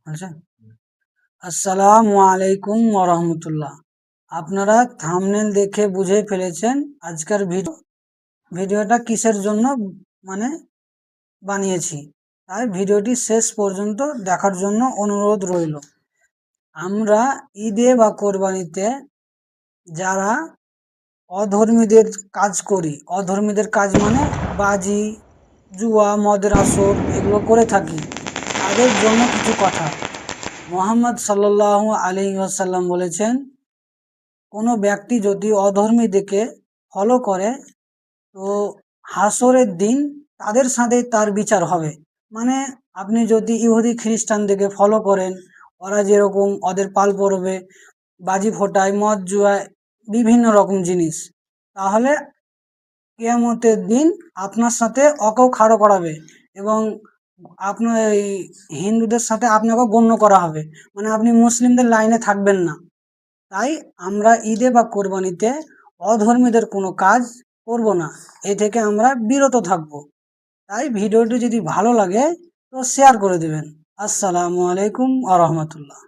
আচ্ছা, আসসালামু আলাইকুম ওয়া রাহমাতুল্লাহ। আপনারা থাম্বনেল দেখে বুঝে ফেলেছেন আজকের ভিডিওটা কিসের জন্য মানে বানিয়েছি। তাই ভিডিওটি শেষ পর্যন্ত দেখার জন্য অনুরোধ রইল। আমরা ঈদে বা কোরবানিতে যারা অধর্মীদের কাজ করি, অধর্মীদের কাজ মানে বাজি, জুয়া, মদের আসর এগুলো করে থাকি, তাদের জন্য কিছু কথা। মুহাম্মদ সাল্লাল্লাহু আলাইহি ওয়াসাল্লাম বলেছেন, কোনো ব্যক্তি যদি অধর্মীদেরকে ফলো করে তো হাসরের দিন তাদের সাথে তার বিচার হবে। মানে আপনি যদি ইহুদি খ্রিস্টানদেরকে ফলো করেন, ওরা যেরকম ওদের পাল পড়বে, বাজি ফোটায়, মদ জুয়ায়, বিভিন্ন রকম জিনিস, তাহলে কিয়ামতের দিন আপনার সাথে ওকেও খাড়ো করাবে এবং আপনার এই হিন্দুদের সাথে আপনাকেও গণ্য করা হবে। মানে আপনি মুসলিমদের লাইনে থাকবেন না। তাই আমরা ঈদে বা কোরবানিতে অধর্মীদের কোনো কাজ করব না, এ থেকে আমরা বিরত থাকব। তাই ভিডিওটি যদি ভালো লাগে তো শেয়ার করে দেবেন। আসসালামু আলাইকুম ওয়া রাহমাতুল্লাহ।